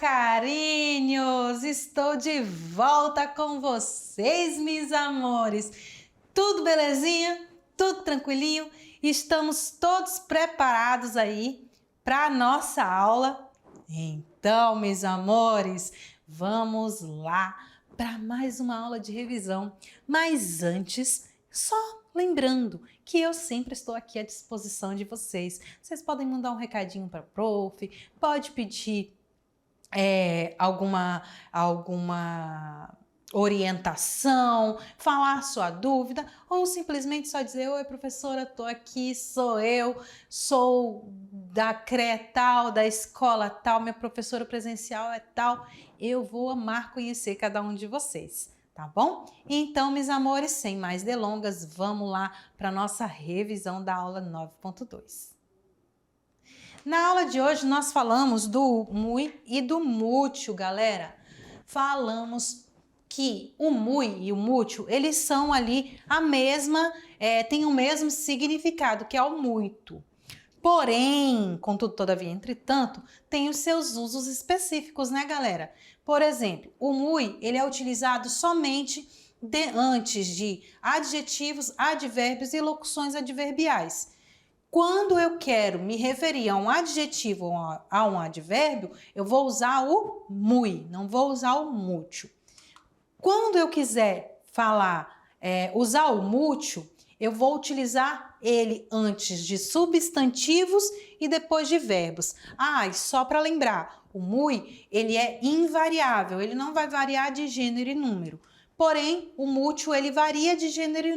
carinhos! Estou de volta com vocês, meus amores. Tudo belezinha? Tudo tranquilinho? Estamos todos preparados aí para a nossa aula? Então, meus amores, vamos lá para mais uma aula de revisão. Mas antes, só lembrando que eu sempre estou aqui à disposição de vocês. Vocês podem mandar um recadinho para a prof, pode pedir alguma orientação, falar sua dúvida ou simplesmente só dizer: oi professora, tô aqui, sou da CRE tal, da escola tal, minha professora presencial é tal. Eu vou amar conhecer cada um de vocês, tá bom? Então, meus amores, sem mais delongas, vamos lá para a nossa revisão da aula 9.2. Na aula de hoje nós falamos do muy e do mútil, galera. Falamos que o muy e o mútil, eles são ali têm o mesmo significado, que é o muito. Porém, contudo, todavia, entretanto, tem os seus usos específicos, né, galera? Por exemplo, o muy, ele é utilizado somente antes de adjetivos, advérbios e locuções adverbiais. Quando eu quero me referir a um adjetivo ou a um advérbio, eu vou usar o muy, não vou usar o mútil. Quando eu quiser usar o mútil, eu vou utilizar ele antes de substantivos e depois de verbos. E só para lembrar, o muy, ele é invariável, ele não vai variar de gênero e número. Porém, o mútil, ele varia de gênero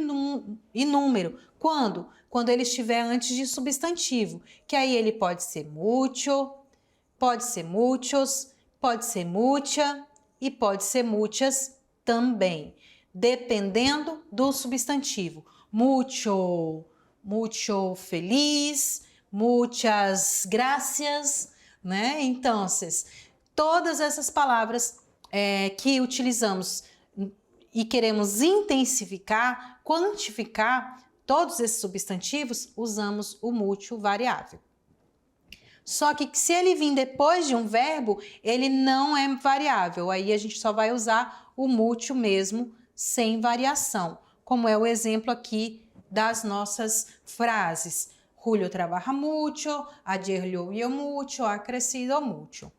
e número. Quando? Quando ele estiver antes de substantivo, que aí ele pode ser mútil, pode ser mútios, pode ser mútia e pode ser mútias também, dependendo do substantivo. Mucho feliz, muchas gracias, né? Então, todas essas palavras que utilizamos e queremos intensificar, quantificar todos esses substantivos, usamos o mútil variável. Só que se ele vir depois de um verbo, ele não é variável. Aí a gente só vai usar o mútil mesmo, sem variação. Como é o exemplo aqui das nossas frases. Julio trabaja mucho, ayer llovió mucho, ha crecido mucho.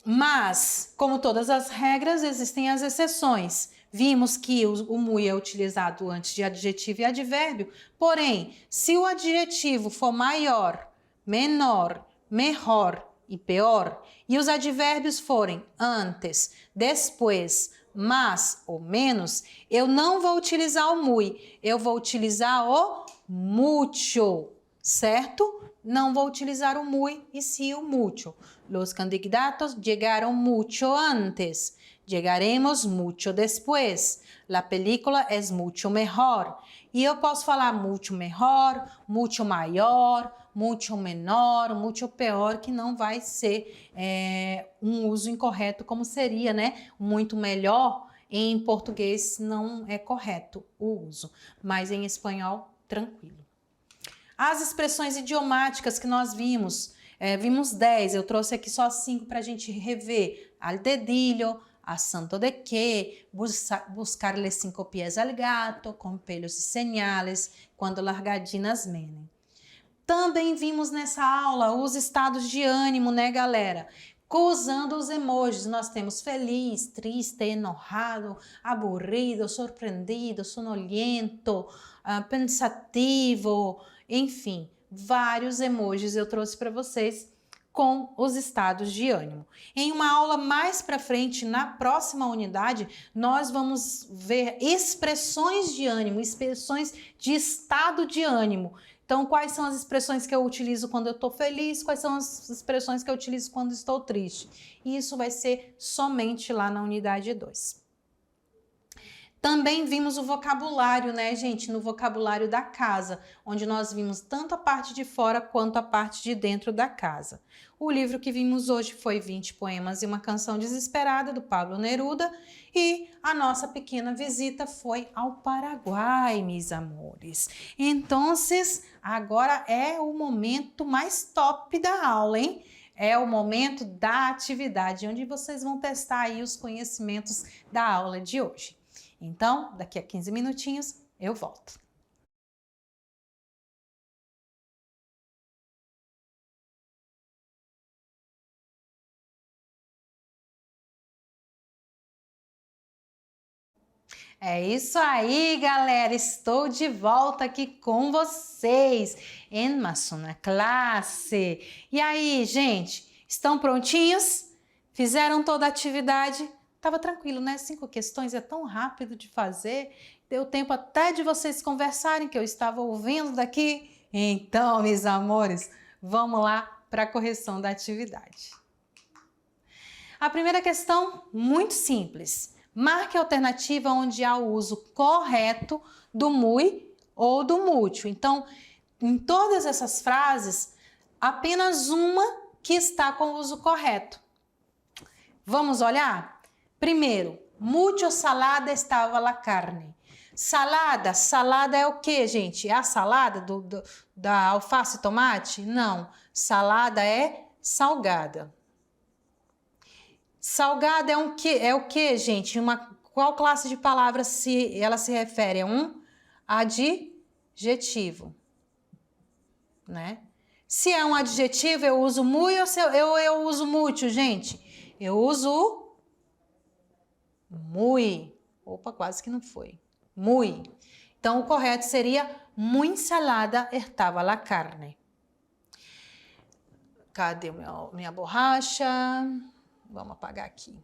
Mas, como todas as regras, existem as exceções. Vimos que o muy é utilizado antes de adjetivo e advérbio, porém, se o adjetivo for maior, menor, melhor e pior, e os advérbios forem antes, depois, mais ou menos, eu não vou utilizar o muy, eu vou utilizar o mucho, certo? Não vou utilizar o muy e sim o mucho. Los candidatos llegaron mucho antes. Llegaremos mucho después. La película es mucho mejor. E eu posso falar mucho mejor, mucho maior, mucho menor, mucho pior, que não vai ser um uso incorreto, como seria, né? Muito melhor. Em português não é correto o uso, mas em espanhol, tranquilo. As expressões idiomáticas que nós vimos 10, eu trouxe aqui só 5 para a gente rever. Al dedillo, a santo de que, buscarle 5 pies al gato, com pelos e señales, quando largadinas menen. Também vimos nessa aula os estados de ânimo, né, galera? Usando os emojis, nós temos feliz, triste, enojado, aburrido, surpreendido, sonolento, pensativo, enfim, vários emojis eu trouxe para vocês com os estados de ânimo. Em uma aula mais para frente, na próxima unidade, nós vamos ver expressões de ânimo, expressões de estado de ânimo. Então, quais são as expressões que eu utilizo quando eu estou feliz, quais são as expressões que eu utilizo quando estou triste. E isso vai ser somente lá na unidade 2. Também vimos o vocabulário, né, gente, no vocabulário da casa, onde nós vimos tanto a parte de fora quanto a parte de dentro da casa. O livro que vimos hoje foi 20 Poemas e uma Canção Desesperada, do Pablo Neruda, e a nossa pequena visita foi ao Paraguai, meus amores. Então, agora é o momento mais top da aula, hein? é o momento da atividade, onde vocês vão testar aí os conhecimentos da aula de hoje. Então, daqui a 15 minutinhos eu volto. É isso aí, galera! Estou de volta aqui com vocês em mais uma classe. E aí, gente, estão prontinhos? Fizeram toda a atividade? Tava tranquilo, né? 5 questões é tão rápido de fazer. Deu tempo até de vocês conversarem, que eu estava ouvindo daqui. Então, meus amores, vamos lá para a correção da atividade. A primeira questão, muito simples. Marque a alternativa onde há o uso correto do muy ou do mucho. Então, em todas essas frases, apenas uma que está com o uso correto. Vamos olhar? Primeiro, mucho salada estava la carne. Salada, salada é o que, gente? É a salada da alface e tomate? Não, salada é salgada. Salgada é o que, gente? Qual classe de palavra ela se refere? É um adjetivo, né? Se é um adjetivo, eu uso muy ou eu uso mucho, gente? Eu uso muy. Opa, quase que não foi. Muy. Então, o correto seria muy salada estava la carne. Cadê minha borracha? Vamos apagar aqui.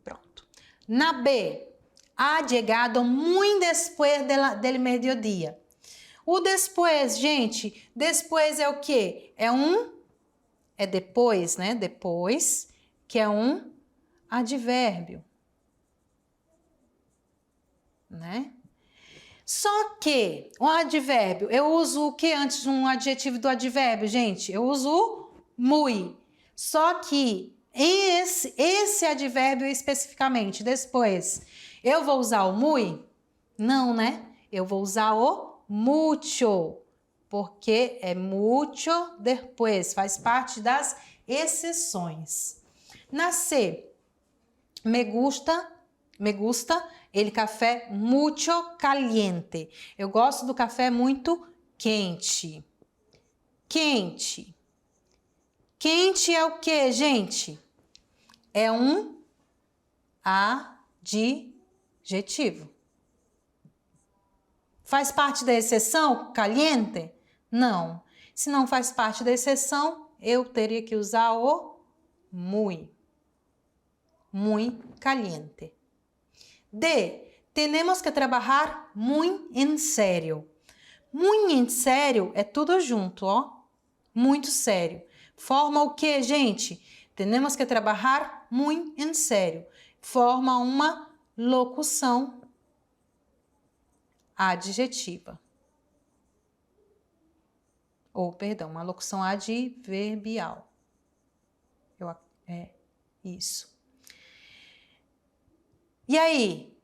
Pronto. Na B, ha llegado muy después del mediodía. O después, gente, después é o quê? É depois, né? Depois, que é um advérbio. Né? Só que o advérbio, eu uso o que antes de um adjetivo do advérbio, gente? Eu uso o muy. Só que esse advérbio especificamente, depois, eu vou usar o muy? Não, né? Eu vou usar o mucho, porque é mucho depois, faz parte das exceções. Na C, me gusta el café mucho caliente. Eu gosto do café muito quente. Quente. Quente é o que, gente? É um adjetivo. Faz parte da exceção, caliente? Não. Se não faz parte da exceção, eu teria que usar o muy. Muy caliente. D. Tenemos que trabalhar muy en serio. Muy en serio é tudo junto, ó. Muito sério. Forma o que, gente? Tenemos que trabalhar muy en serio. Forma uma locução adjetiva. Ou, perdão, uma locução adverbial. É isso. E aí,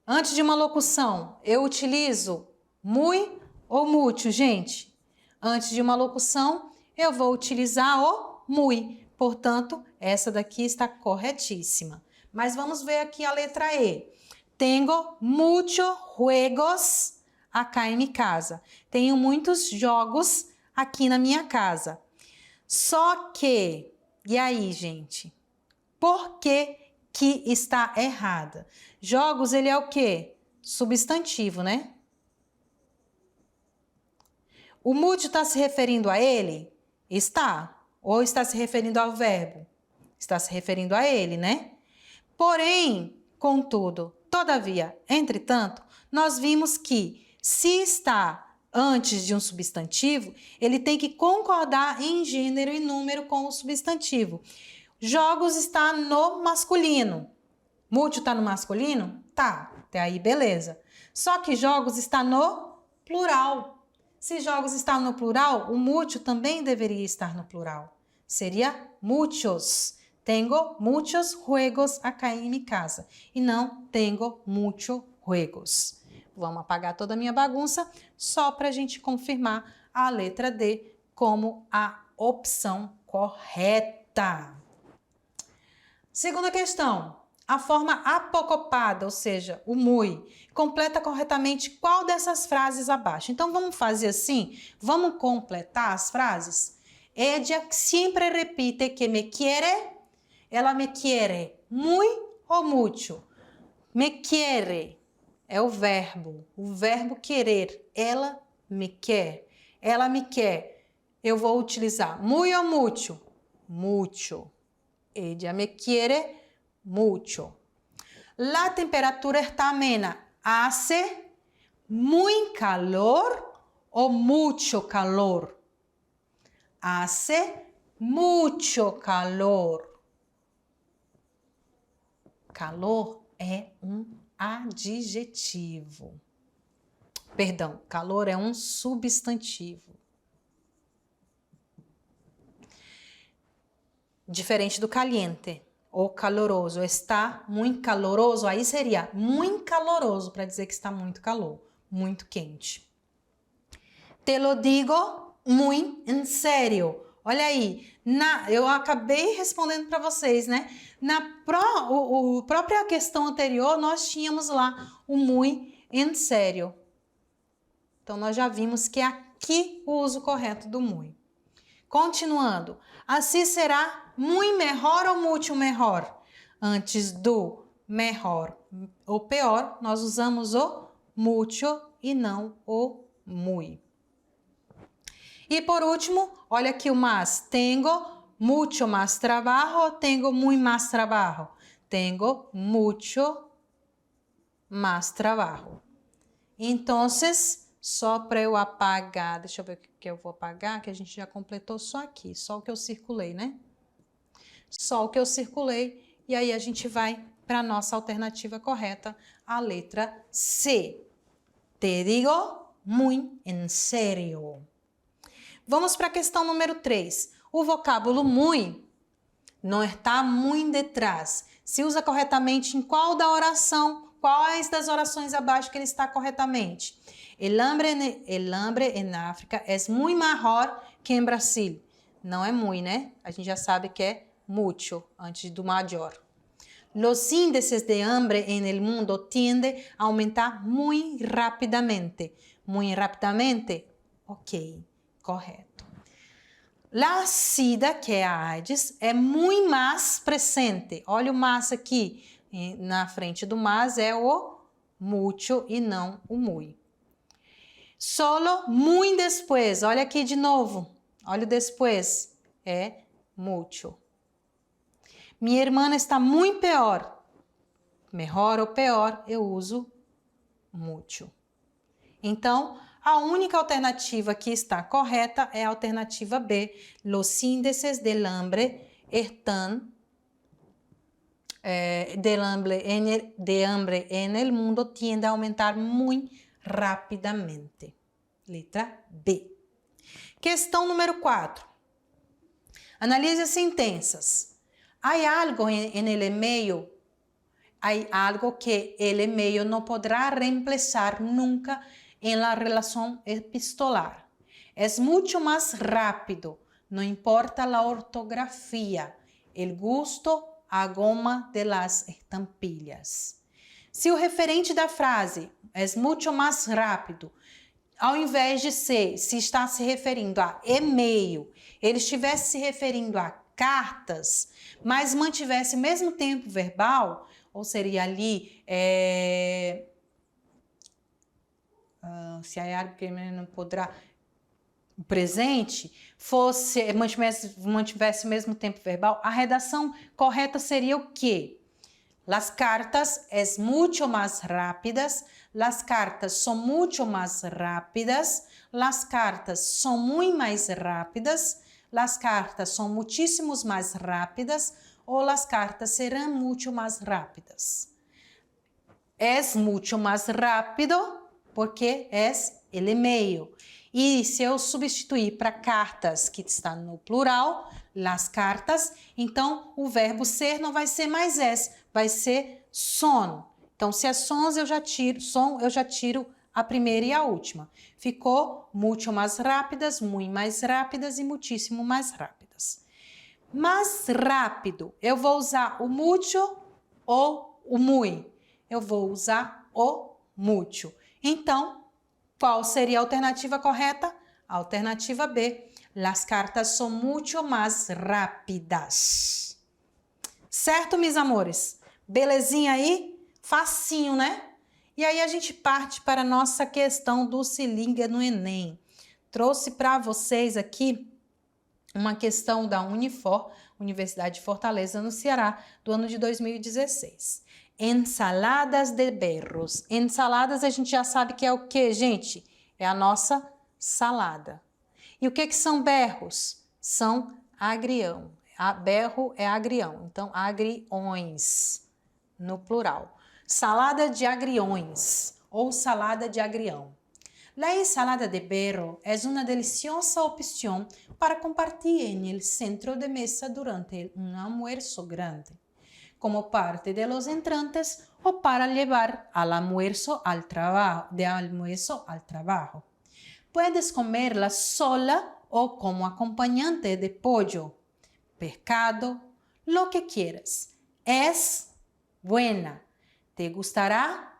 antes de uma locução, eu utilizo muy ou mucho, gente? Antes de uma locução, eu vou utilizar o muy. Portanto, essa daqui está corretíssima. Mas vamos ver aqui a letra E. Tengo muchos juegos acá em mi casa. Tenho muitos jogos aqui na minha casa. Só que, e aí, gente? Por que está errada? Jogos, ele é o quê? Substantivo, né? O mucho está se referindo a ele? Está. Ou está se referindo ao verbo? Está se referindo a ele, né? Porém, contudo, todavia, entretanto, nós vimos que se está antes de um substantivo, ele tem que concordar em gênero e número com o substantivo. Jogos está no masculino. Mucho está no masculino? Tá, até aí beleza. Só que jogos está no plural. Se jogos está no plural, o mucho também deveria estar no plural. Seria muchos. Tengo muchos juegos acá em mi casa. E não tengo muchos juegos. Vamos apagar toda a minha bagunça só para a gente confirmar a letra D como a opção correta. correta. Segunda questão. A forma apocopada, ou seja, o muy, completa corretamente qual dessas frases abaixo? Então, vamos fazer assim? Vamos completar as frases? Ella sempre repite que me quiere. Ela me quiere muy ou mucho? Me quiere é o verbo querer. Ela me quer. Ela me quer. Eu vou utilizar muy ou mucho? Mucho. Ella me quiere mucho. La temperatura está amena. Hace muy calor o mucho calor? Hace mucho calor. Calor é um adjetivo. Perdão, calor é um substantivo. Diferente do caliente ou caloroso. Está muito caloroso, aí seria muito caloroso para dizer que está muito calor, muito quente. Te lo digo muy en serio. Olha aí, eu acabei respondendo para vocês, né? Na própria questão anterior, nós tínhamos lá o muy en serio. Então, nós já vimos que é aqui o uso correto do muy. Continuando, assim será muy mejor ou mucho mejor? Antes do mejor ou pior, nós usamos o mucho e não o muy. E por último, olha aqui o más. Tengo mucho más trabajo, tengo muy más trabajo. Tengo mucho más trabajo. Então, só para eu apagar, deixa eu ver o que eu vou apagar, que a gente já completou só aqui, só o que eu circulei, né? Só o que eu circulei, e aí a gente vai para a nossa alternativa correta, a letra C. Te digo muy en serio. Vamos para a questão número 3. O vocábulo muy não está muito detrás. Se usa corretamente em qual da oração? Quais das orações abaixo que ele está corretamente? El hambre en África es muy mejor que en Brasil. Não é muy, né? A gente já sabe que é mucho, antes do maior. Los índices de hambre en el mundo tienden a aumentar muy rápidamente. Muy rápidamente? Ok, correto. La SIDA, que é a AIDS, é muito mais presente. Olha o mais aqui. Na frente do mais é o mucho e não o muy. Solo muy después. Olha aqui de novo. Olha o después. É mucho. Minha irmã está muito pior. Melhor ou pior, eu uso mucho. Então, a única alternativa que está correta é a alternativa B. Los índices del hambre están de hambre en el mundo tiende a aumentar muito rapidamente. Letra B. Questão número 4. Analise as sentenças. Há algo en el e-mail? Há algo que el e-mail não poderá reemplazar nunca en la relación epistolar. Es mucho más rápido, no importa la ortografía, el gusto, a goma de las estampillas. Se o referente da frase é muito mais rápido, ao invés de se está se referindo a e-mail, ele estivesse se referindo a cartas, mas mantivesse o mesmo tempo verbal, ou seria ali, se há algo que não poderá, o presente, mantivesse o mesmo tempo verbal, a redação correta seria o quê? Las cartas es mucho más rápidas, las cartas son mucho más rápidas, las cartas son muy más rápidas, las cartas son muchísimos más rápidas, ou las cartas serán mucho más rápidas. Es mucho más rápido porque es el e-mail. E se eu substituir para cartas, que está no plural, las cartas, então o verbo ser não vai ser mais es, vai ser son. Então, se é sons, eu já tiro a primeira e a última. Ficou mucho mais rápidas, muito mais rápidas e muitíssimo mais rápidas. Mais rápido, eu vou usar o mucho ou o muy? Eu vou usar o mucho. Então, qual seria a alternativa correta? A alternativa B. Las cartas são muito mais rápidas. Certo, meus amores? Belezinha aí? Facinho, né? E aí a gente parte para a nossa questão do Se Liga no Enem. Trouxe para vocês aqui uma questão da Unifor, Universidade de Fortaleza, no Ceará, do ano de 2016. Ensaladas de berros. Ensaladas a gente já sabe que é o que, gente? É a nossa salada. E o que são berros? São agrião. Berro é agrião, então agriões, no plural. Salada de agriões ou salada de agrião. La ensalada de berro es una deliciosa opción para compartir en el centro de mesa durante un almuerzo grande, como parte de los entrantes o para llevar al almuerzo al trabajo. Puedes comerla sola o como acompañante de pollo, pescado, lo que quieras. Es buena. ¿Te gustará?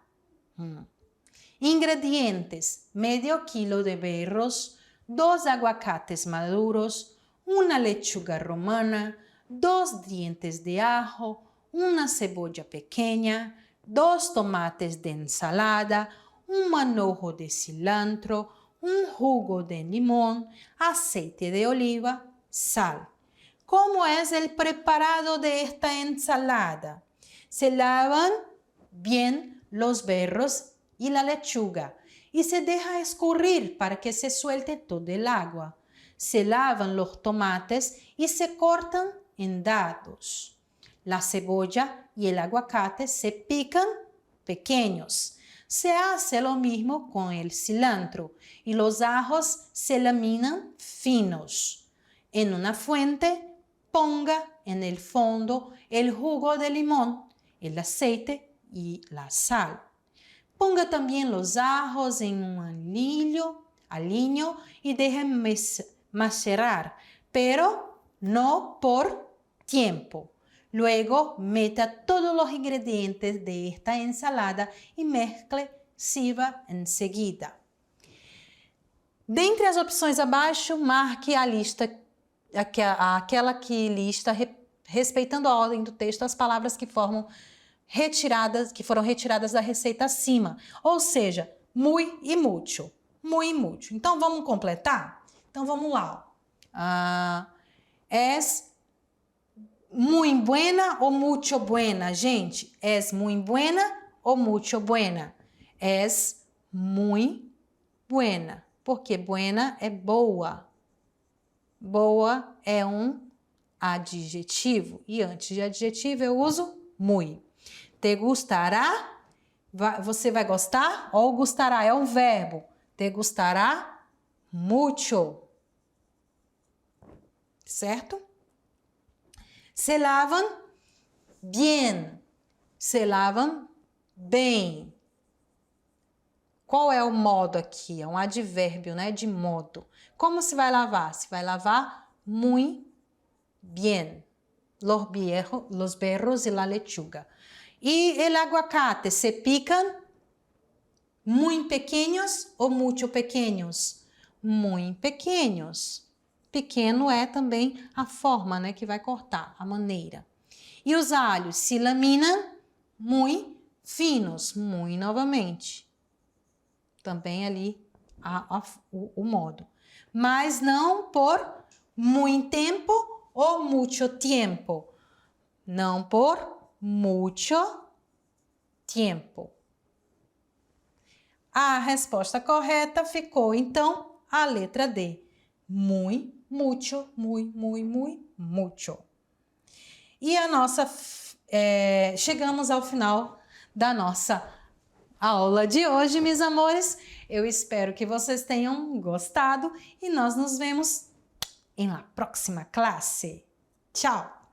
Ingredientes: medio kilo de berros, 2 aguacates maduros, una lechuga romana, 2 dientes de ajo, una cebolla pequeña, 2 tomates de ensalada, un manojo de cilantro, un jugo de limón, aceite de oliva, sal. ¿Cómo es el preparado de esta ensalada? Se lavan bien los berros y la lechuga y se deja escurrir para que se suelte todo el agua. Se lavan los tomates y se cortan en dados. La cebolla y el aguacate se pican pequeños. Se hace lo mismo con el cilantro y los ajos se laminan finos. En una fuente, ponga en el fondo el jugo de limón, el aceite y la sal. Ponga también los ajos en un aliño y deje macerar, pero no por tiempo. Luego meta todos los ingredientes de esta ensalada y mezcle, sirva enseguida. Dentre as opções abaixo, marque a lista, aquela que lista, respeitando a ordem do texto, as palavras que foram retiradas da receita acima, ou seja, muy e mucho, muy e mucho. Então, vamos completar? Então, vamos lá. Es muy buena ou mucho buena, gente? Es muy buena ou mucho buena? Es muy buena, porque buena é boa. Boa é um adjetivo, e antes de adjetivo eu uso muy. Te gustará? Você vai gostar? Ou gustará é um verbo. Te gustará mucho. Certo? Se lavam bien. Se lavam bem. Qual é o modo aqui? É um advérbio, né? De modo. Como se vai lavar? Se vai lavar muy bien. Los berros y la lechuga. Y el aguacate, ¿se pican muy pequeños o mucho pequeños? Muy pequeños. Pequeno é também a forma, né, que vai cortar, a maneira. E os alhos se laminam muy finos, muy novamente. Também ali o modo. Mas não por muito tempo ou mucho tempo. Não por mucho tempo. A resposta correta ficou, então, a letra D. Muy, mucho, muy, muy, muy, mucho. E a nossa... chegamos ao final da nossa aula de hoje, meus amores. Eu espero que vocês tenham gostado e nós nos vemos em la próxima classe. Tchau!